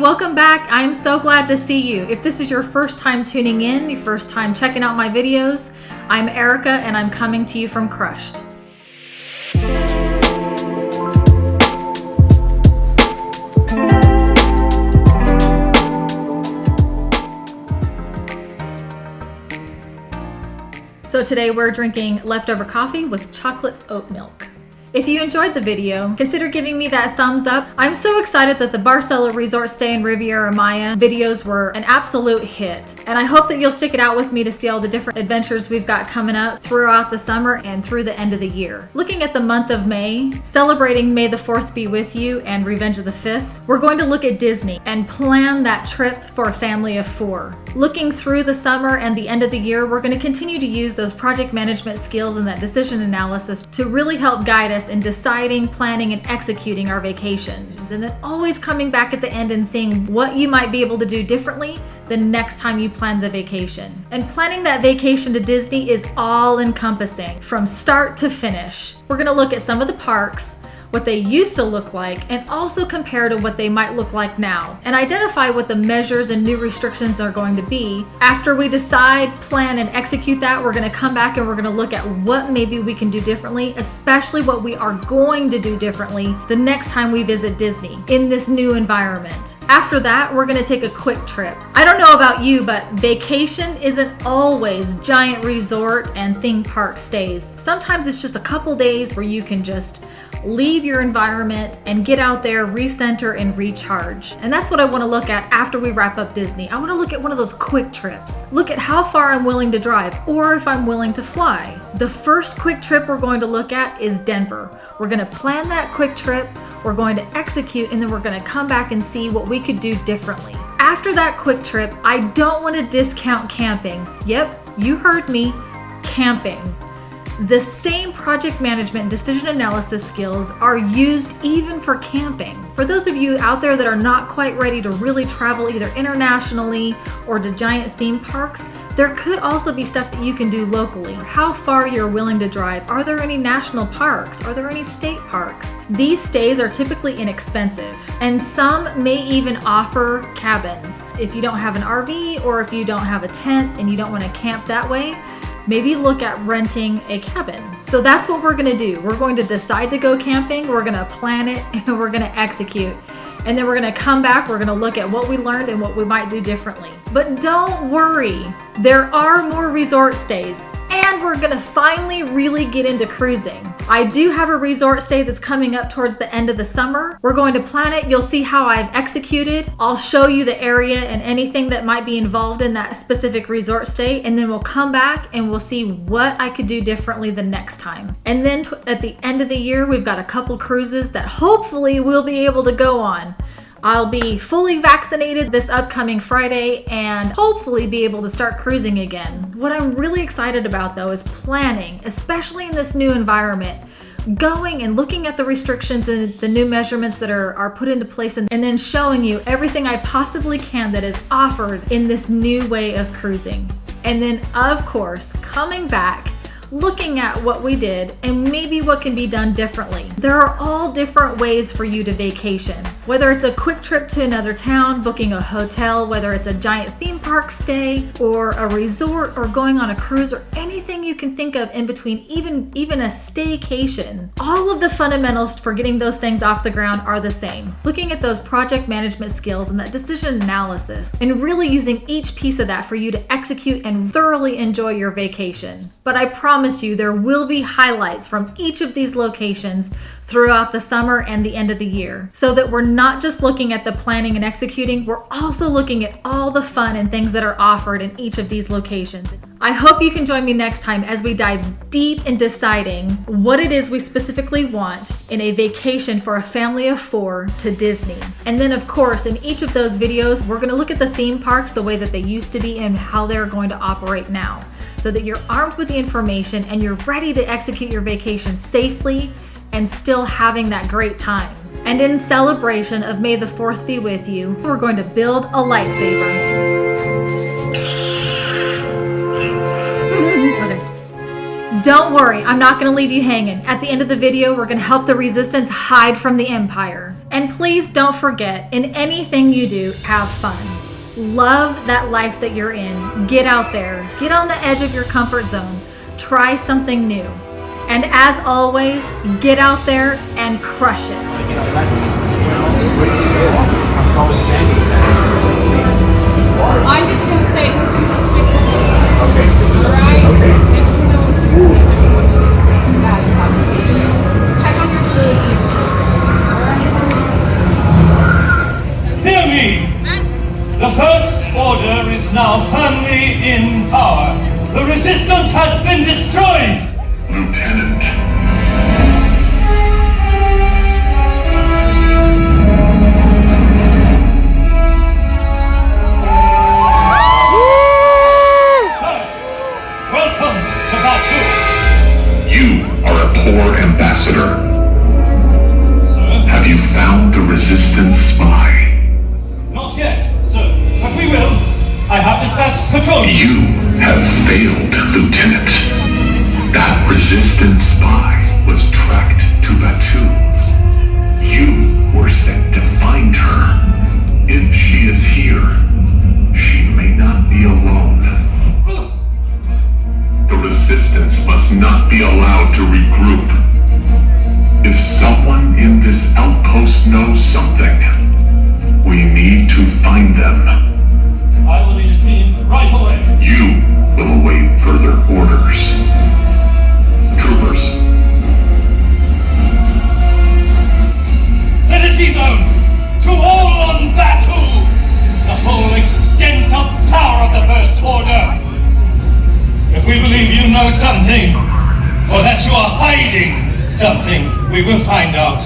welcome back. I am so glad to see you. If this is your first time tuning in, your first time checking out my videos, I'm Erica and I'm coming to you from Crushed. So today we're drinking leftover coffee with chocolate oat milk. If you enjoyed the video, consider giving me that thumbs up. I'm so excited that the Barcelo Resort stay in Riviera Maya videos were an absolute hit. And I hope that you'll stick it out with me to see all the different adventures we've got coming up throughout the summer and through the end of the year. Looking at the month of May, celebrating May the 4th be with you and Revenge of the 5th, we're going to look at Disney and plan that trip for a family of 4. Looking through the summer and the end of the year, we're going to continue to use those project management skills and that decision analysis to really help guide us in deciding, planning, and executing our vacations. And then always coming back at the end and seeing what you might be able to do differently the next time you plan the vacation. And planning that vacation to Disney is all encompassing from start to finish. We're going to look at some of the parks, what they used to look like, and also compare to what they might look like now, and identify what the measures and new restrictions are going to be. After we decide, plan, and execute that, we're going to come back and we're going to look at what maybe we can do differently, especially what we are going to do differently the next time we visit Disney in this new environment. After that, we're going to take a quick trip. I don't know about you, but vacation isn't always giant resort and theme park stays. Sometimes it's just a couple days where you can just leave your environment and get out there, recenter, and recharge. And that's what I want to look at after we wrap up Disney. I want to look at one of those quick trips. Look at how far I'm willing to drive or if I'm willing to fly. The first quick trip we're going to look at is Denver. We're going to plan that quick trip, we're going to execute, and then we're going to come back and see what we could do differently. After that quick trip, I don't want to discount camping. Yep, you heard me, camping. The same project management and decision analysis skills are used even for camping. For those of you out there that are not quite ready to really travel either internationally or to giant theme parks, there could also be stuff that you can do locally. How far you're willing to drive. Are there any national parks? Are there any state parks? These stays are typically inexpensive, and some may even offer cabins. If you don't have an RV or if you don't have a tent and you don't want to camp that way, maybe look at renting a cabin. So that's what we're gonna do. We're going to decide to go camping, we're gonna plan it, and we're gonna execute. And then we're gonna come back, we're gonna look at what we learned and what we might do differently. But don't worry, there are more resort stays, and we're gonna finally really get into cruising. I do have a resort stay that's coming up towards the end of the summer. We're going to plan it. You'll see how I've executed. I'll show you the area and anything that might be involved in that specific resort stay, and then we'll come back and we'll see what I could do differently the next time. And then at the end of the year, we've got a couple cruises that hopefully we'll be able to go on. I'll be fully vaccinated this upcoming Friday and hopefully be able to start cruising again. What I'm really excited about though is planning, especially in this new environment, going and looking at the restrictions and the new measurements that are put into place, and then showing you everything I possibly can that is offered in this new way of cruising. And then of course, coming back, looking at what we did and maybe what can be done differently. There are all different ways for you to vacation. Whether it's a quick trip to another town, booking a hotel, whether it's a giant theme park stay or a resort or going on a cruise or anything you can think of in between, even a staycation. All of the fundamentals for getting those things off the ground are the same. Looking at those project management skills and that decision analysis and really using each piece of that for you to execute and thoroughly enjoy your vacation. But I promise you there will be highlights from each of these locations throughout the summer and the end of the year, so that we're not just looking at the planning and executing, we're also looking at all the fun and things that are offered in each of these locations. I hope you can join me next time as we dive deep in deciding what it is we specifically want in a vacation for a family of 4 to Disney. And then of course, in each of those videos, we're gonna look at the theme parks the way that they used to be and how they're going to operate now, so that you're armed with the information and you're ready to execute your vacation safely and still having that great time. And in celebration of May the 4th be with you, we're going to build a lightsaber. Okay. Don't worry, I'm not going to leave you hanging. At the end of the video, we're going to help the Resistance hide from the Empire. And please don't forget, in anything you do, have fun. Love that life that you're in. Get out there. Get on the edge of your comfort zone. Try something new. And as always, get out there and crush it. I'm just going to say, Hear me! The First Order is now firmly in power. The Resistance has been destroyed! Lieutenant. Welcome to Vaca. You are a poor ambassador. Sir? Have you found the Resistance spy? Not yet, sir. But we will. I have dispatched patrol. You have failed, Lieutenant. That Resistance spy was tracked to Batu. You were sent to find her. If she is here, she may not be alone. The Resistance must not be allowed to regroup. If someone in this outpost knows something, we need to find them. I will lead a team right away. You will await further orders. Troopers, Let it be known to all on Batu, the whole extent of power of the First Order. If we believe you know something, or that you are hiding something, we will find out.